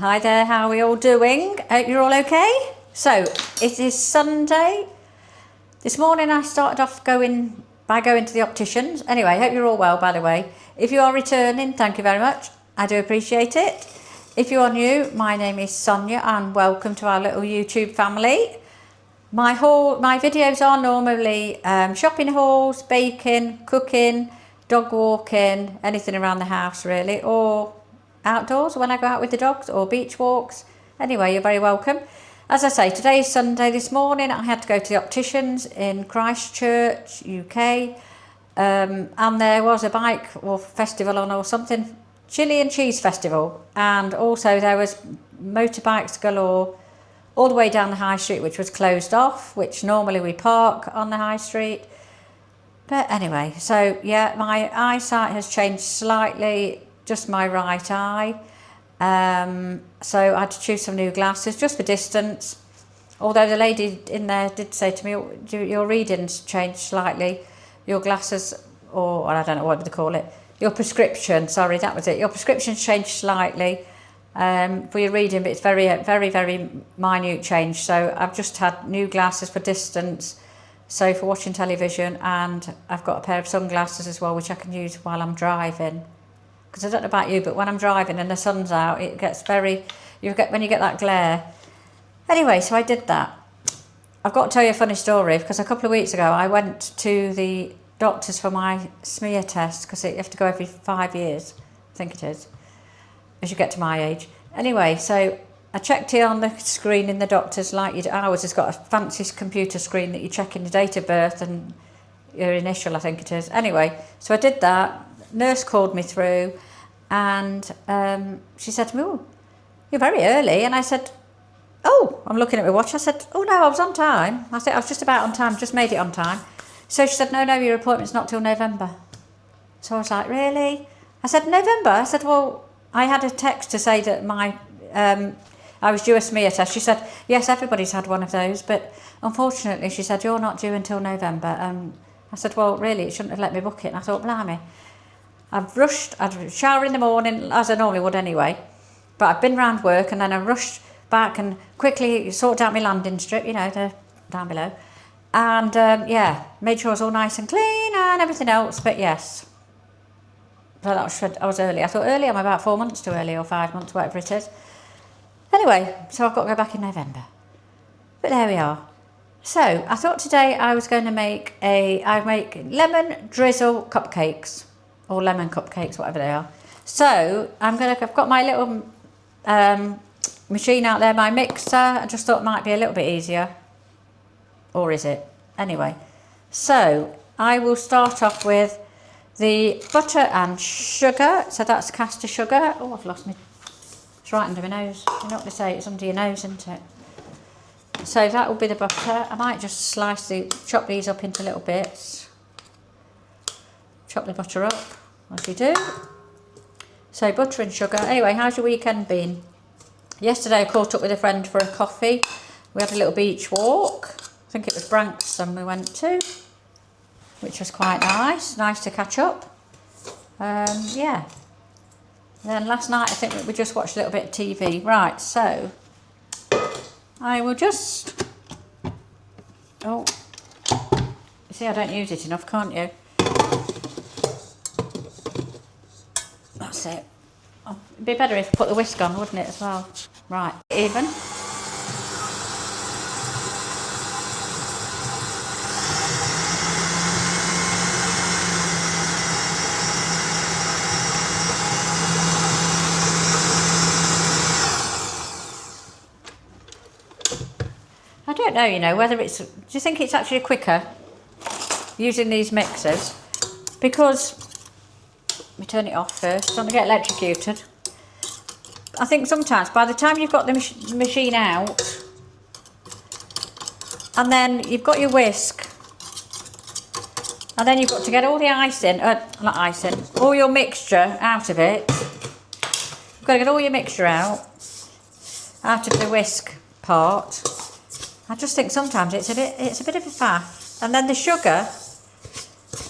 Hi there, how are we all doing? Hope you're all okay. So, it is Sunday. This morning I started off by going to the opticians. Anyway, hope you're all well, by the way. If you are returning, thank you very much. I do appreciate it. If you are new, my name is Sonia and welcome to our little YouTube family. My videos are normally shopping hauls, baking, cooking, dog walking, anything around the house really, or outdoors when I go out with the dogs, or beach walks. Anyway, you're very welcome. As I say, today is Sunday. This morning I had to go to the opticians in Christchurch, UK, and there was a bike or festival on or something, chili and cheese festival, and also there was motorbikes galore all the way down the high street, which was closed off, which normally we park on the high street. But anyway, so yeah, my eyesight has changed slightly, just my right eye. So I had to choose some new glasses just for distance. Although the lady in there did say to me, your readings changed slightly. Your glasses, or I don't know what they call it. Your prescription, sorry, that was it. Your prescription changed slightly for your reading, but it's very, very minute change. So I've just had new glasses for distance. So for watching television, and I've got a pair of sunglasses as well, which I can use while I'm driving. Because I don't know about you, but when I'm driving and the sun's out, it gets when you get that glare. Anyway, so I did that. I've got to tell you a funny story, because a couple of weeks ago I went to the doctors for my smear test, because you have to go every 5 years, I think it is, as you get to my age. Anyway, so I checked here on the screen in the doctor's, like ours has got a fancy computer screen that you check in your date of birth and your initial, I think it is. Anyway, so I did that. Nurse called me through, and she said to me, "Oh, you're very early." And I said, "Oh," I'm looking at my watch. I said, "Oh no, I was on time." I said, "I was just about on time, just made it on time." So she said, "No, your appointment's not till November." So I was like, "Really?" I said, "November?" I said, "Well, I had a text to say that I was due a smear test." She said, "Yes, everybody's had one of those, but unfortunately," she said, "you're not due until November." I said, "Well, really, it shouldn't have let me book it." And I thought, blimey. I'd shower in the morning, as I normally would anyway, but I've been round work, and then I rushed back and quickly sorted out my landing strip, down below, and made sure it was all nice and clean and everything else, but yes. So I was early. I thought early, I'm about 4 months too early, or 5 months, whatever it is. Anyway, so I've got to go back in November. But there we are. So I thought today I was going to make lemon drizzle cupcakes, or lemon cupcakes, whatever they are. So I've got my little machine out there, my mixer. I just thought it might be a little bit easier. Or is it? Anyway, so I will start off with the butter and sugar. So that's caster sugar. Oh, I've lost it's right under my nose. You know what they say, it's under your nose, isn't it? So that will be the butter. I might just chop these up into little bits. Chop the butter up, as you do. So butter and sugar. Anyway, how's your weekend been? Yesterday I caught up with a friend for a coffee. We had a little beach walk. I think it was Branksome we went to, which was quite nice. Nice to catch up. Yeah. Then last night I think we just watched a little bit of TV. Right, so I will just... Oh, you see I don't use it enough, can't you? That's it. Oh, it'd be better if I put the whisk on, wouldn't it, as well? Right, even. I don't know, whether do you think it's actually quicker using these mixers? Because, let me turn it off first, I don't want to get electrocuted. I think sometimes by the time you've got the machine out, and then you've got your whisk, and then you've got to get all the all your mixture out of it. You've got to get all your mixture out of the whisk part. I just think sometimes it's a bit of a faff, and then the sugar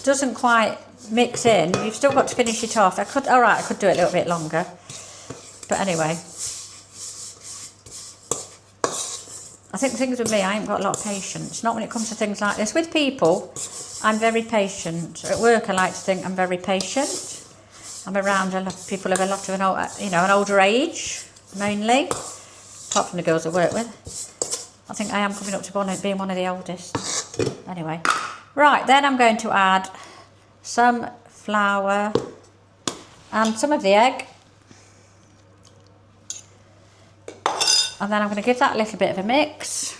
doesn't quite mix in. You've still got to finish it off. I could do it a little bit longer, but anyway. think things with me, I ain't got a lot of patience. Not when it comes to things like this. With people, I'm very patient. At work, I like to think I'm very patient. I'm around a lot of people of a lot of an older age, mainly, apart from the girls I work with. I think I am coming up to being one of the oldest. Anyway, right, then I'm going to add some flour and some of the egg. And then I'm going to give that a little bit of a mix.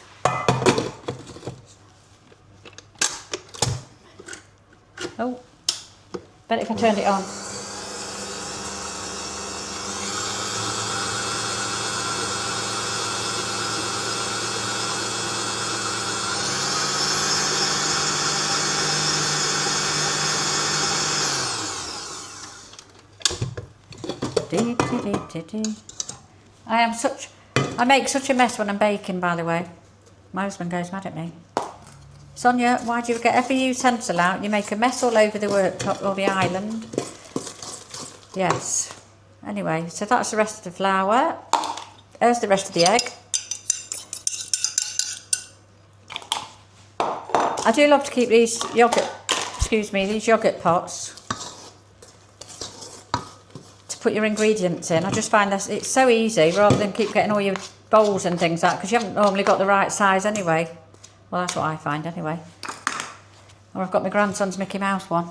Oh, bet if I turned it on. I make such a mess when I'm baking, by the way. My husband goes mad at me. Sonia, why do you get every utensil out? You make a mess all over the worktop or the island. Yes. Anyway, so that's the rest of the flour. There's the rest of the egg. I do love to keep these yogurt pots to put your ingredients in. I just find that it's so easy rather than keep getting all your bowls and things out because you haven't normally got the right size anyway. Well, that's what I find anyway. Or I've got my grandson's Mickey Mouse one.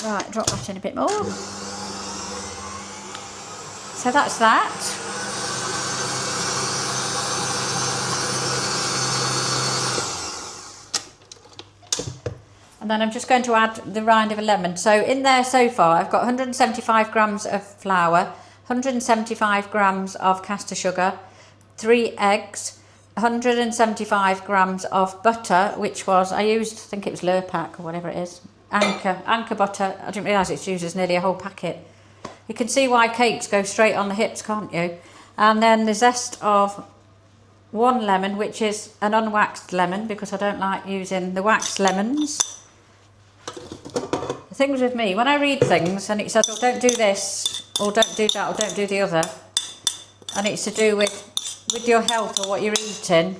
Right, drop that in a bit more. So that's that. And then I'm just going to add the rind of a lemon. So in there so far, I've got 175 grams of flour, 175 grams of caster sugar, 3 eggs, 175 grams of butter, which was, I think it was Lurpak or whatever it is. Anchor butter. I didn't realise it uses nearly a whole packet. You can see why cakes go straight on the hips, can't you? And then the zest of 1 lemon, which is an unwaxed lemon, because I don't like using the waxed lemons. The things with me, when I read things and it says, oh, don't do this, or don't do that, or don't do the other, and it's to do with your health or what you're eating,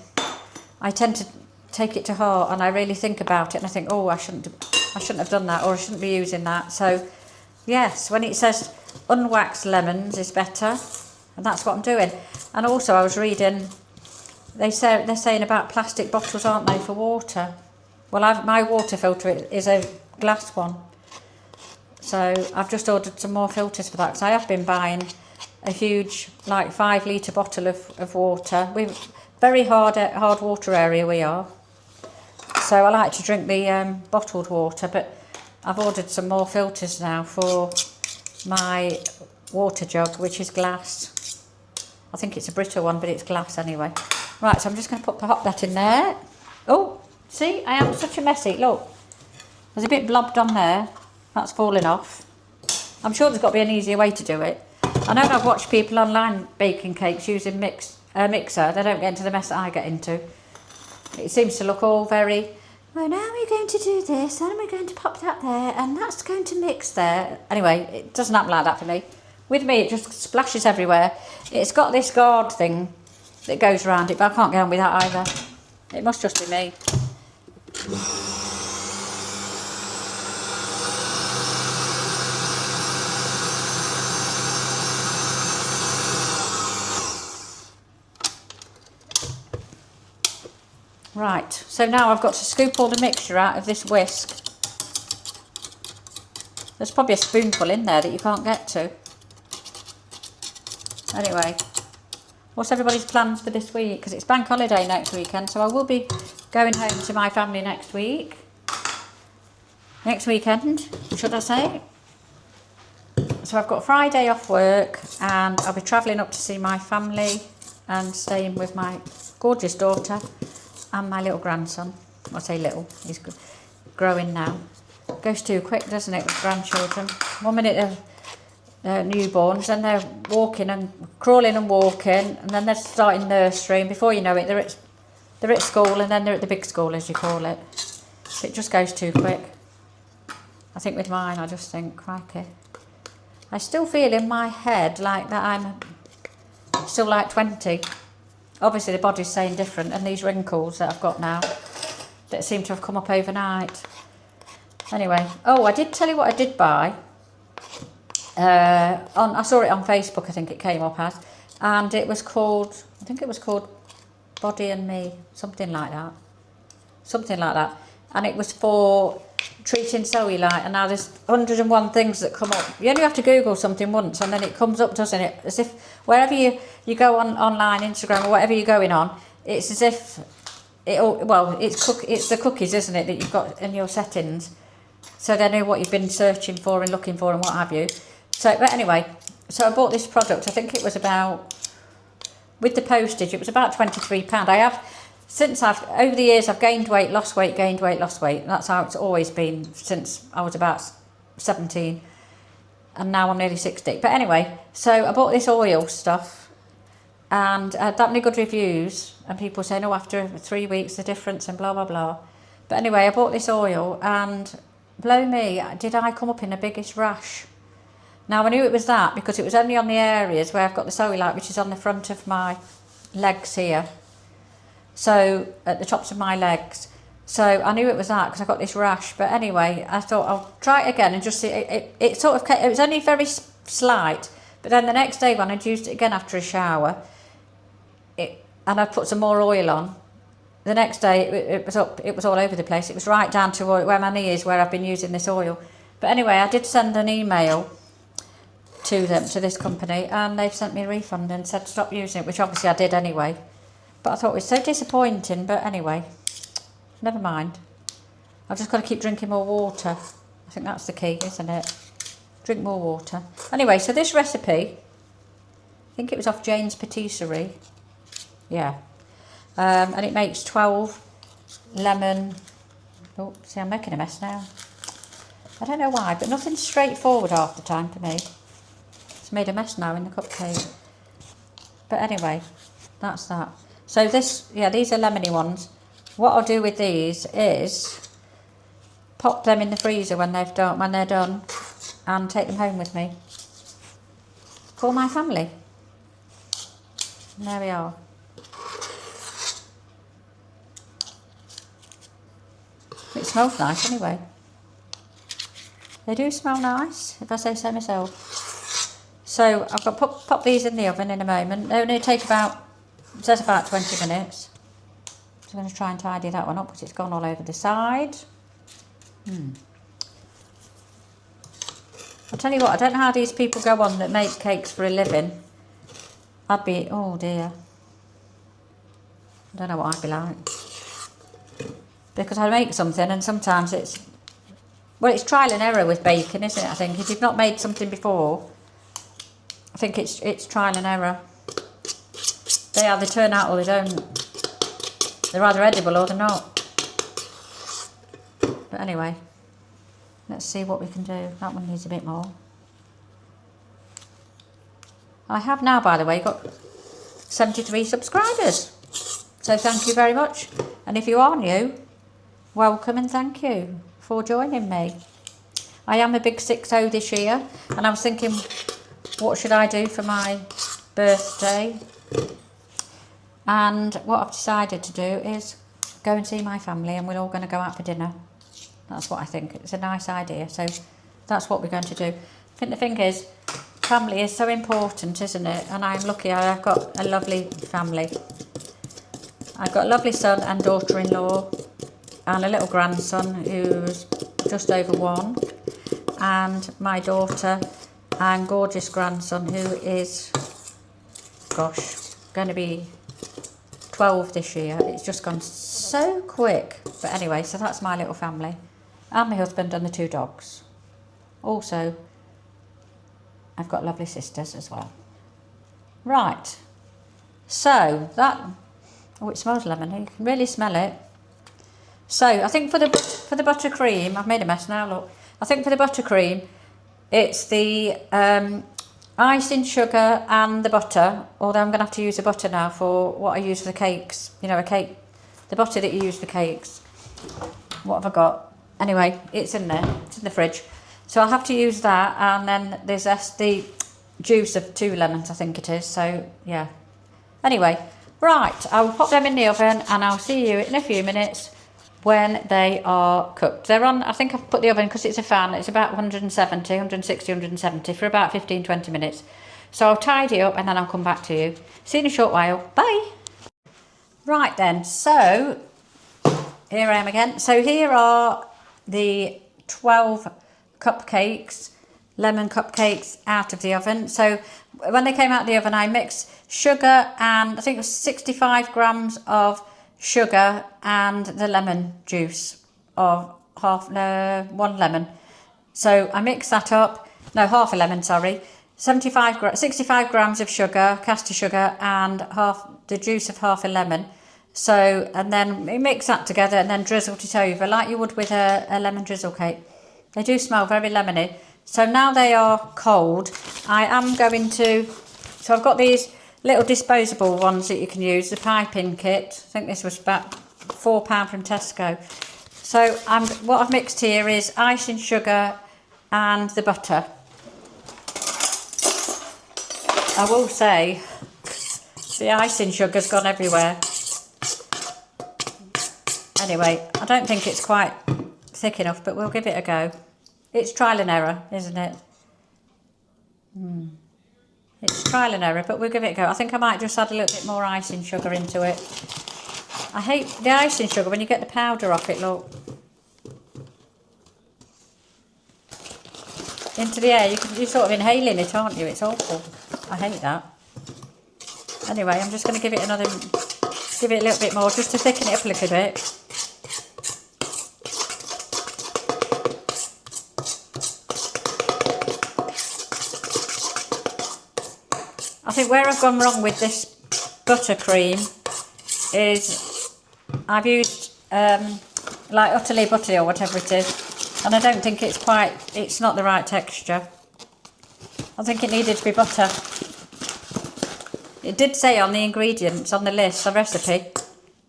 I tend to take it to heart and I really think about it and I think, oh, I shouldn't have done that, or I shouldn't be using that. So yes, when it says unwaxed lemons is better, and that's what I'm doing. And also I was reading, they're saying about plastic bottles, aren't they, for water? Well, my water filter is a glass one, so I've just ordered some more filters for that because I have been buying a huge, like 5 litre bottle of water. We're very hard water area we are, so I like to drink the bottled water, but I've ordered some more filters now for my water jug, which is glass. I think it's a Brita one, but it's glass anyway. Right, so I'm just going to pop that in there. Oh, see, I am such a messy. Look, there's a bit blobbed on there. That's falling off. I'm sure there's got to be an easier way to do it. I know I've watched people online baking cakes using a mixer. They don't get into the mess that I get into. It seems to look all very, well, now we're going to do this, and we're going to pop that there, and that's going to mix there. Anyway, it doesn't happen like that for me. With me, it just splashes everywhere. It's got this guard thing that goes around it, but I can't get on with that either. It must just be me. Right, so now I've got to scoop all the mixture out of this whisk. There's probably a spoonful in there that you can't get to. Anyway, what's everybody's plans for this week? Because it's bank holiday next weekend, so I will be going home to my family next weekend, should I say. So I've got Friday off work and I'll be travelling up to see my family and staying with my gorgeous daughter and my little grandson. I say little, he's growing now. Goes too quick, doesn't it, with grandchildren? 1 minute they're newborns, then they're walking and crawling and walking, and then they're starting nursery, and before you know it, they're at school, and then they're at the big school, as you call it. It just goes too quick. I think with mine, I just think, crikey. I still feel in my head like that I'm still like 20. Obviously the body's saying different, and these wrinkles that I've got now that seem to have come up overnight. Anyway, oh, I did tell you what I did buy. I saw it on Facebook, I think it came up as, and it was called, I think it was called Body and Me, something like that. And it was for treating cellulite, and now there's 101 things that come up. You only have to Google something once and then it comes up, doesn't it? As if wherever you go online, Instagram or whatever you're going on, it's as if it's the cookies, isn't it, that you've got in your settings, so they know what you've been searching for and looking for and what have you. So, but anyway, so I bought this product. I think it was about, with the postage, it was about £23. Over the years, I've gained weight, lost weight, gained weight, lost weight. That's how it's always been since I was about 17. And now I'm nearly 60. But anyway, so I bought this oil stuff and I had that many good reviews. And people saying, oh, after 3 weeks, the difference and blah, blah, blah. But anyway, I bought this oil and blow me, did I come up in the biggest rash. Now, I knew it was that because it was only on the areas where I've got the cellulite, which is on the front of my legs here. So at the tops of my legs. So I knew it was that because I got this rash. But anyway, I thought I'll try it again and just see. It sort of came, it was only very slight. But then the next day when I'd used it again after a shower, and I'd put some more oil on, the next day it was up. It was all over the place. It was right down to where my knee is, where I've been using this oil. But anyway, I did send an email to them, to this company, and they've sent me a refund and said stop using it, which obviously I did anyway. But I thought it was so disappointing, but anyway, never mind. I've just got to keep drinking more water. I think that's the key, isn't it? Drink more water. Anyway, so this recipe, I think it was off Jane's Patisserie. Yeah. And it makes 12 lemon... Oh, see, I'm making a mess now. I don't know why, but nothing's straightforward half the time for me. It's made a mess now in the cupcake. But anyway, that's that. So this, yeah, these are lemony ones. What I'll do with these is pop them in the freezer when they're done, and take them home with me for my family. And there we are. It smells nice anyway. They do smell nice, if I say so myself. So I've got pop these in the oven in a moment. They only take about, it says about 20 minutes. So I'm going to try and tidy that one up because it's gone all over the side. I'll tell you what, I don't know how these people go on that make cakes for a living. I'd be, oh dear. I don't know what I'd be like. Because I make something and sometimes it's, well, it's trial and error with baking, isn't it? I think if you've not made something before, I think it's trial and error. They either turn out or they don't. They're either edible or they're not. But anyway, let's see what we can do. That one needs a bit more. I have now, by the way, got 73 subscribers. So thank you very much. And if you are new, welcome and thank you for joining me. I am a big 6-0 this year, and I was thinking, what should I do for my birthday? And what I've decided to do is go and see my family, and we're all going to go out for dinner. That's what I think. It's a nice idea, so that's what we're going to do. I think the thing is, family is so important, isn't it? And I'm lucky I've got a lovely family. I've got a lovely son and daughter-in-law, and a little grandson who's just over 1, and my daughter and gorgeous grandson who is, gosh, going to be 12 this year. It's just gone so quick. But anyway, so that's my little family, and my husband and the 2 dogs. Also, I've got lovely sisters as well. Right, so that, oh, it smells lemony. You can really smell it. So I think for the buttercream, I've made a mess now, look. I think for the buttercream, it's the icing, sugar and the butter, although I'm going to have to use the butter now for what I use for the cakes. You know, a cake, the butter that you use for cakes. What have I got? Anyway, it's in there, it's in the fridge. So I'll have to use that, and then there's the juice of 2 lemons, I think it is. So yeah, Anyway, right, I will pop them in the oven and I'll see you in a few minutes when they are cooked. They're on, I think I've put the oven, because it's a fan, it's about 170, 160, 170 for about 15, 20 minutes. So I'll tidy up and then I'll come back to you. See you in a short while. Bye. Right then, so here I am again. So here are the 12 cupcakes, lemon cupcakes out of the oven. So when they came out of the oven, I mixed sugar and I think it was 65 grams of sugar and the lemon juice of one lemon. So I mixed that up, no, half a lemon, sorry. 65 grams of sugar, caster sugar, and the juice of half a lemon. So, and then we mix that together and then drizzled it over like you would with a lemon drizzle cake. They do smell very lemony. So now they are cold, I am going to, so I've got these little disposable ones that you can use, the piping kit. I think this was about £4 from Tesco. So what I've mixed here is icing sugar and the butter. I will say the icing sugar's gone everywhere. Anyway, I don't think it's quite thick enough, but we'll give it a go. It's trial and error, isn't it? It's trial and error, but we'll give it a go. I think I might just add a little bit more icing sugar into it. I hate the icing sugar when you get the powder off it, look. Into the air, you're sort of inhaling it, aren't you? It's awful. I hate that. Anyway, I'm just going to give it a little bit more, just to thicken it up a little bit. I think where I've gone wrong with this buttercream is I've used like utterly buttery or whatever it is, and I don't think it's not the right texture. I think it needed to be butter. It did say on the ingredients on the list, the recipe,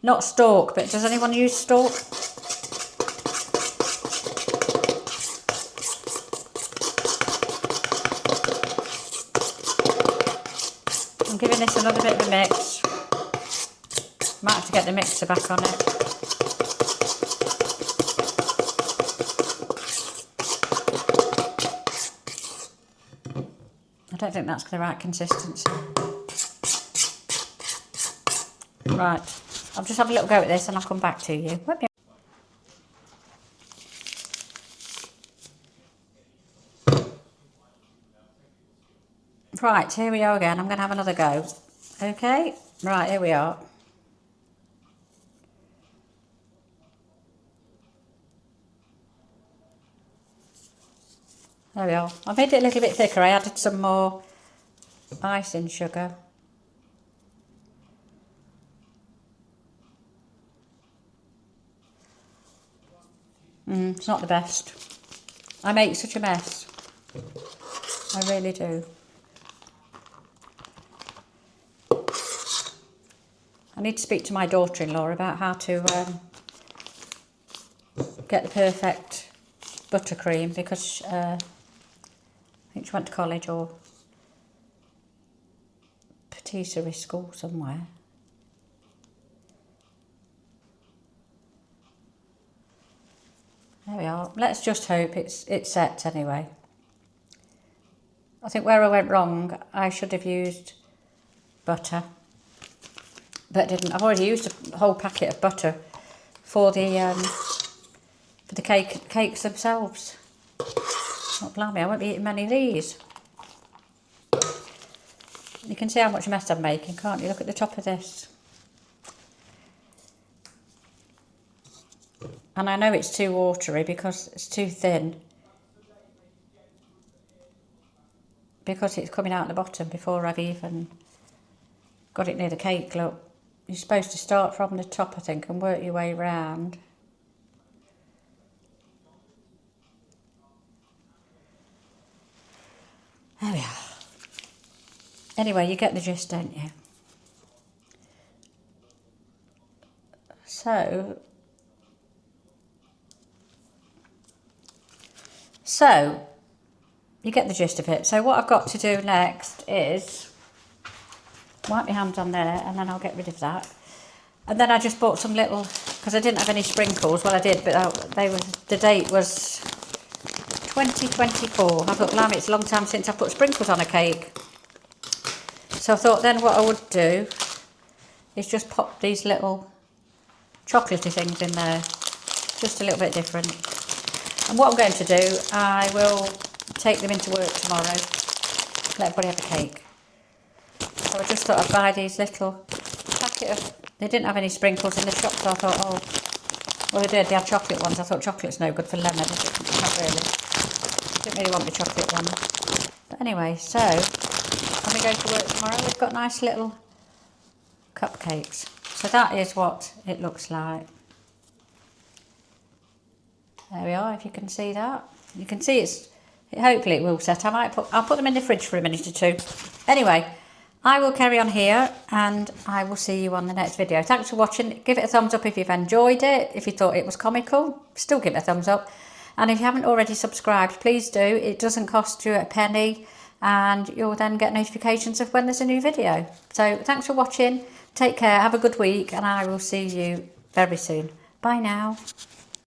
not stork, but does anyone use stork? I'm giving this another bit of a mix. Might have to get the mixer back on it. I don't think that's the right consistency. Right, I'll just have a little go at this and I'll come back to you. Right, here we are again. I'm going to have another go. Okay, right, here we are. There we are. I made it a little bit thicker. I added some more icing sugar. It's not the best. I make such a mess. I really do. I need to speak to my daughter-in-law about how to get the perfect buttercream, because I think she went to college or patisserie school somewhere. There we are. Let's just hope it's set anyway. I think where I went wrong, I should have used butter, but didn't. I've already used a whole packet of butter for the cakes themselves. Not blimey, I won't be eating many of these. You can see how much mess I'm making, can't you? Look at the top of this. And I know it's too watery because it's too thin. Because it's coming out the bottom before I've even got it near the cake, look. You're supposed to start from the top, I think, and work your way round. There we are. Anyway, you get the gist, don't you? So, you get the gist of it. So what I've got to do next is wipe my hands on there, and then I'll get rid of that. And then I just bought some little, because I didn't have any sprinkles. Well, I did, but the date was 2024. I thought, blimey, it's a long time since I put sprinkles on a cake. So I thought then what I would do is just pop these little chocolatey things in there. Just a little bit different. And what I'm going to do, I will take them into work tomorrow. Let everybody have a cake. So I just thought I'd buy these little packet of... They didn't have any sprinkles in the shop, so I thought, oh... Well, they did. They had chocolate ones. I thought chocolate's no good for lemon. Not really. Didn't really want the chocolate one. But anyway, so... When we go to work tomorrow, we've got nice little cupcakes. So that is what it looks like. There we are, if you can see that. You can see hopefully it will set. I'll put them in the fridge for a minute or two. Anyway, I will carry on here and I will see you on the next video. Thanks for watching. Give it a thumbs up if you've enjoyed it. If you thought it was comical, still give it a thumbs up. And if you haven't already subscribed, please do. It doesn't cost you a penny and you'll then get notifications of when there's a new video. So thanks for watching. Take care. Have a good week and I will see you very soon. Bye now.